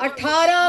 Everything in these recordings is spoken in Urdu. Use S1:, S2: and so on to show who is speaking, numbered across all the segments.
S1: 18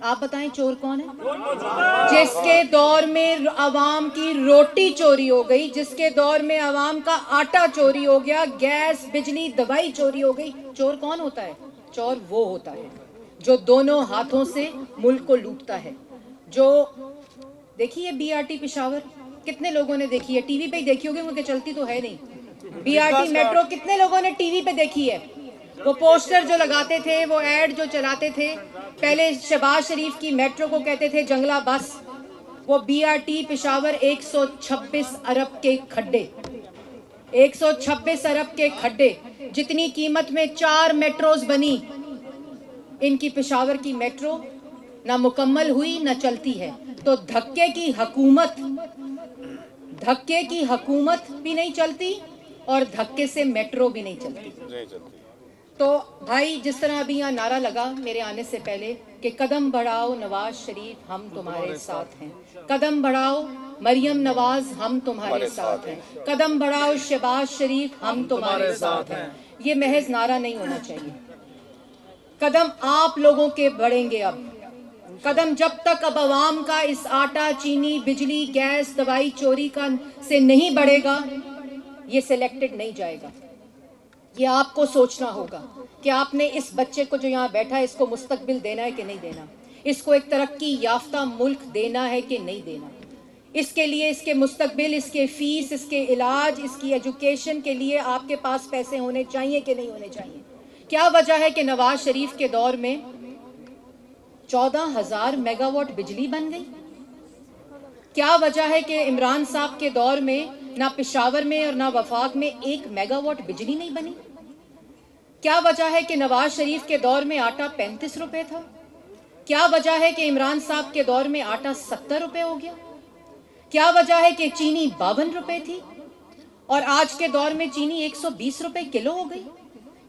S2: آپ بتائیں چور کون ہے؟ جس کے دور میں عوام کی روٹی چوری ہو گئی، جس کے دور میں عوام کا آٹا چوری ہو گیا، گیس، بجلی، دوائی چوری ہو گئی. چور کون ہوتا ہے؟ چور وہ ہوتا ہے جو دونوں ہاتھوں سے ملک کو لوٹتا ہے. جو دیکھیے بی آر ٹی پشاور کتنے لوگوں نے دیکھی ہے؟ ٹی وی پہ ہی دیکھی ہوگی کیونکہ چلتی تو ہے نہیں. بی آر ٹی میٹرو کتنے لوگوں نے ٹی وی پہ دیکھی ہے؟ وہ پوسٹر جو لگاتے تھے، وہ ایڈ جو چلاتے تھے، پہلے شہباز شریف کی میٹرو کو کہتے تھے جنگلہ بس. وہ بی آر ٹی پشاور 126 ارب کے کھڈے، 126 ارب کے کھڈے، جتنی قیمت میں 4 میٹروز بنی، ان کی پشاور کی میٹرو نہ مکمل ہوئی نہ چلتی ہے. تو دھکے کی حکومت بھی نہیں چلتی اور دھکے سے میٹرو بھی نہیں چلتی. تو بھائی جس طرح ابھی یہاں نعرہ لگا میرے آنے سے پہلے کہ قدم بڑھاؤ نواز شریف ہم تمہارے ساتھ ہیں، قدم بڑھاؤ مریم نواز ہم تمہارے ساتھ ہیں، قدم بڑھاؤ شہباز شریف ہم تمہارے ساتھ ہیں، یہ محض نعرہ نہیں ہونا چاہیے. قدم آپ لوگوں کے بڑھیں گے. اب قدم جب تک اب عوام کا اس آٹا، چینی، بجلی، گیس، دوائی چوری کا سے نہیں بڑھے گا، یہ سلیکٹڈ نہیں جائے گا. یہ آپ کو سوچنا ہوگا کہ آپ نے اس بچے کو جو یہاں بیٹھا ہے اس کو مستقبل دینا ہے کہ نہیں دینا، اس کو ایک ترقی یافتہ ملک دینا ہے کہ نہیں دینا. اس کے لیے، اس کے مستقبل، اس کے فیس، اس کے علاج، اس کی ایجوکیشن کے لیے آپ کے پاس پیسے ہونے چاہیے کہ نہیں ہونے چاہیے. کیا وجہ ہے کہ نواز شریف کے دور میں 14,000 میگا واٹ بجلی بن گئی؟ کیا وجہ ہے کہ عمران صاحب کے دور میں نہ پشاور میں اور نہ وفاق میں 1 میگا واٹ بجلی نہیں بنی؟ کیا وجہ ہے کہ نواز شریف کے دور میں آٹا 35 روپے تھا؟ کیا وجہ ہے کہ عمران صاحب کے دور میں آٹا 70 روپے ہو گیا؟ کیا وجہ ہے کہ چینی 52 روپے تھی اور آج کے دور میں چینی 120 روپے کلو ہو گئی؟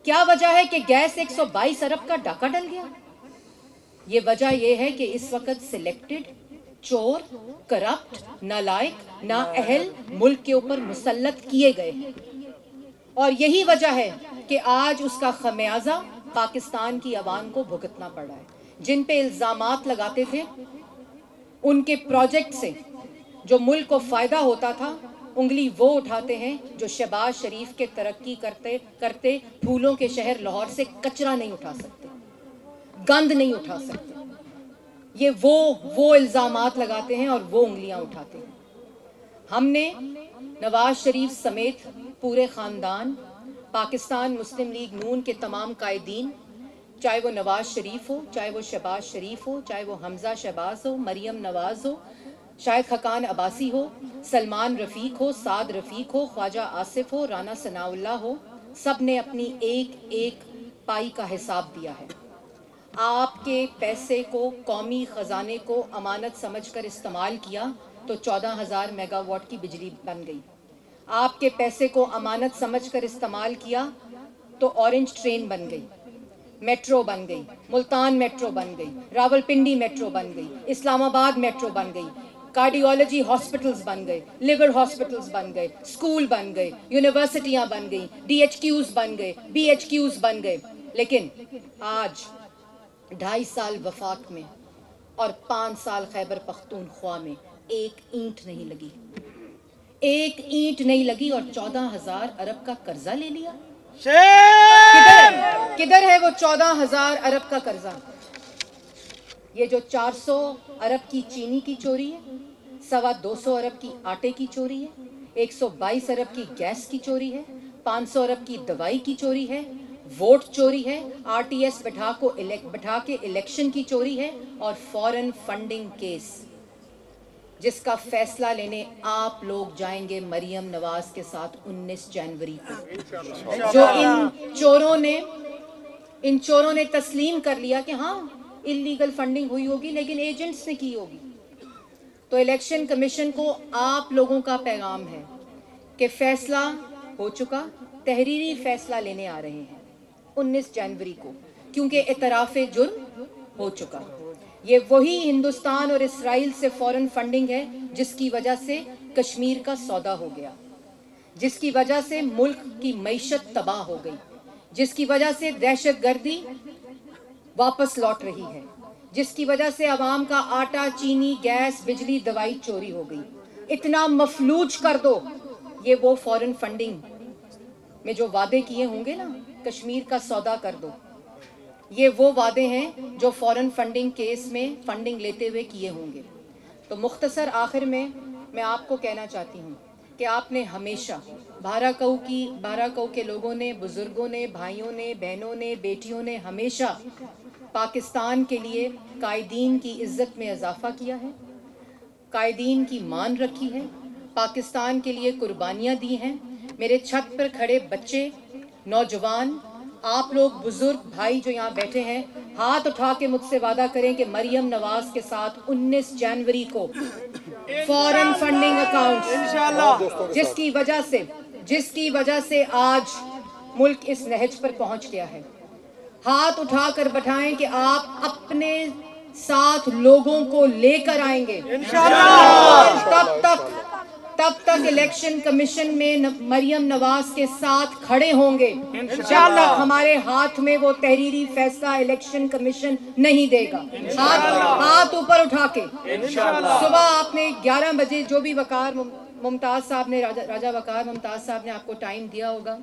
S2: کیا وجہ ہے کہ گیس 122 ارب کا ڈاکہ ڈل گیا؟ یہ وجہ یہ ہے کہ اس وقت سلیکٹڈ، چور، کرپٹ، نالائق، نااہل ملک کے اوپر مسلط کیے گئے ہیں. اور یہی وجہ ہے کہ آج اس کا خمیازہ پاکستان کی عوام کو بھگتنا پڑ رہا ہے. جن پہ الزامات لگاتے تھے ان کے پروجیکٹ سے جو ملک کو فائدہ ہوتا تھا، انگلی وہ اٹھاتے ہیں جو شہباز شریف کے ترقی کرتے کرتے پھولوں کے شہر لاہور سے کچرا نہیں اٹھا سکتے، گند نہیں اٹھا سکتے. یہ وہ الزامات لگاتے ہیں اور وہ انگلیاں اٹھاتے ہیں. ہم نے نواز شریف سمیت پورے خاندان، پاکستان مسلم لیگ نون کے تمام قائدین، چاہے وہ نواز شریف ہو، چاہے وہ شہباز شریف ہو، چاہے وہ حمزہ شہباز ہو، مریم نواز ہو، شاہد خاقان عباسی ہو، سلمان رفیق ہو، سعد رفیق ہو، خواجہ آصف ہو، رانا ثناء اللہ ہو، سب نے اپنی ایک ایک پائی کا حساب دیا ہے. آپ کے پیسے کو، قومی خزانے کو امانت سمجھ کر استعمال کیا تو 14,000 میگا واٹ کی بجلی بن گئی. آپ کے پیسے کو امانت سمجھ کر استعمال کیا تو اورنج ٹرین بن گئی، میٹرو بن گئی، ملتان میٹرو بن گئی، راولپنڈی میٹرو بن گئی، اسلام آباد میٹرو بن گئی، کارڈیولوجی ہاسپٹلز بن گئے، لیور ہاسپٹلز بن گئے، اسکول بن گئے، یونیورسٹیاں بن گئی، ڈی ایچ کیوز بن گئے، بی ایچ کیوز بن گئے. لیکن آج 2.5 سال وفاق میں اور 5 سال خیبر پختونخوا میں ایک اینٹ نہیں لگی، ایک اینٹ نہیں لگی اور 14,000 ارب کا قرضہ لے لیا. کدھر ہے وہ 14,000 ارب کا قرضہ؟ یہ جو 400 ارب کی چینی کی چوری ہے، 250 ارب کی آٹے کی چوری ہے، 122 ارب کی گیس کی چوری ہے، 500 ارب کی دوائی کی چوری ہے، ووٹ چوری ہے، آر ٹی ایس بٹھا کے الیکشن کی چوری ہے، اور فورن فنڈنگ کیس جس کا فیصلہ لینے آپ لوگ جائیں گے مریم نواز کے ساتھ 19 جنوری کو. جو ان چوروں نے تسلیم کر لیا کہ ہاں اللیگل فنڈنگ ہوئی ہوگی لیکن ایجنٹس نے کی ہوگی. تو الیکشن کمیشن کو آپ لوگوں کا پیغام ہے کہ فیصلہ ہو چکا، تحریری فیصلہ لینے آ رہے ہیں 19 جنوری کو، کیونکہ اعتراف جرم ہو چکا. یہ وہی ہندوستان اور اسرائیل سے فورن فنڈنگ ہے جس کی وجہ سے کشمیر کا سودا ہو گیا، جس کی وجہ سے ملک کی معیشت تباہ ہو گئی، جس کی وجہ سے دہشت گردی واپس لوٹ رہی ہے، جس کی وجہ سے عوام کا آٹا، چینی، گیس، بجلی، دوائی چوری ہو گئی، اتنا مفلوج کر دو. یہ وہ فورن فنڈنگ میں جو وعدے کیے ہوں گے نا، کشمیر کا سودا کر دو، یہ وہ وعدے ہیں جو فورن فنڈنگ کیس میں فنڈنگ لیتے ہوئے کیے ہوں گے. تو مختصر آخر میں آپ کو کہنا چاہتی ہوں کہ آپ نے ہمیشہ بھارا کؤ کے لوگوں نے، بزرگوں نے، بھائیوں نے، بہنوں نے، بیٹیوں نے ہمیشہ پاکستان کے لیے قائدین کی عزت میں اضافہ کیا ہے، قائدین کی مان رکھی ہے، پاکستان کے لیے قربانیاں دی ہیں. میرے چھت پر کھڑے بچے، نوجوان، آپ لوگ بزرگ بھائی جو یہاں بیٹھے ہیں، ہاتھ اٹھا کے مجھ سے وعدہ کریں کہ مریم نواز کے ساتھ 19 جنوری کو فورن فنڈنگ اکاؤنٹ، جس کی وجہ سے آج ملک اس نہج پر پہنچ گیا ہے، ہاتھ اٹھا کر بٹھائیں کہ آپ اپنے ساتھ لوگوں کو لے کر آئیں گے. تب تک الیکشن کمیشن میں مریم نواز کے ساتھ کھڑے ہوں گے جب تک ہمارے ہاتھ میں وہ تحریری فیصلہ الیکشن کمیشن نہیں دے گا. ہاتھ اوپر اٹھا کے صبح آپ نے 11 بجے جو بھی ممتاز صاحب نے، راجہ وقار ممتاز صاحب نے آپ کو ٹائم دیا ہوگا،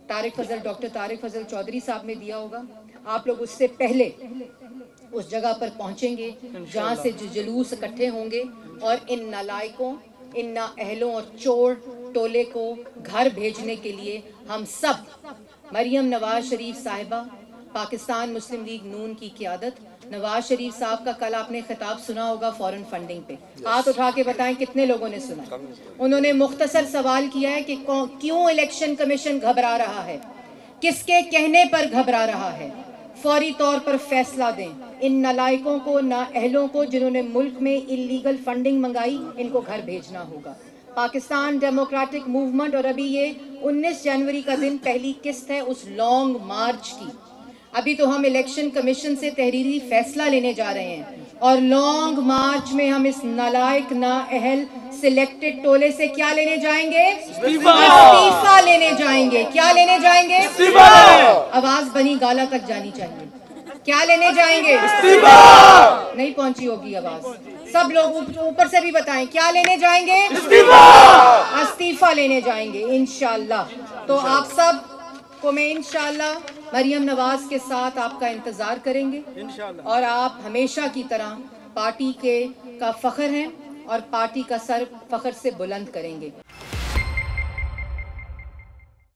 S2: ڈاکٹر طارق فضل چودھری صاحب نے دیا ہوگا، آپ لوگ اس سے پہلے اس جگہ پر پہنچیں گے جہاں سے جلوس اکٹھے ہوں گے، اور ان نالائقوں، ان نااہلوں اور چور ٹولے کو گھر بھیجنے کے لیے ہم سب، مریم نواز شریف صاحبہ، پاکستان مسلم لیگ نون کی قیادت، نواز شریف صاحب کا کل آپ نے خطاب سنا ہوگا فورن فنڈنگ پہ، ہاتھ اٹھا کے بتائیں کتنے لوگوں نے سنا. انہوں نے مختصر سوال کیا ہے کہ کیوں الیکشن کمیشن گھبرا رہا ہے، کس کے کہنے پر گھبرا رہا ہے، فوری طور پر فیصلہ دیں. ان نالائقوں کو، نااہلوں کو جنہوں نے ملک میں اللیگل فنڈنگ منگائی، ان کو گھر بھیجنا ہوگا. پاکستان ڈیموکریٹک موومنٹ، اور ابھی یہ 19 جنوری کا دن پہلی قسط ہے اس لانگ مارچ کی. ابھی تو ہم الیکشن کمیشن سے تحریری فیصلہ لینے جا رہے ہیں، اور لانگ مارچ میں ہم اس نالائق، نااہل سلیکٹڈ ٹولے سے کیا لینے جائیں گے؟ استعفیٰ لینے جائیں گے. کیا لینے جائیں گے؟ آواز بنی گالا تک جانی چاہیے. کیا لینے جائیں گے؟ نہیں پہنچی ہوگی آواز. سب لوگ اوپر سے بھی بتائیں کیا لینے جائیں گے؟ استعفیٰ لینے جائیں گے انشاءاللہ. تو آپ سب کو میں انشاءاللہ مریم نواز کے ساتھ آپ کا انتظار کریں گے، اور آپ ہمیشہ کی طرح پارٹی کا فخر ہیں اور پارٹی کا سر فخر سے بلند کریں گے.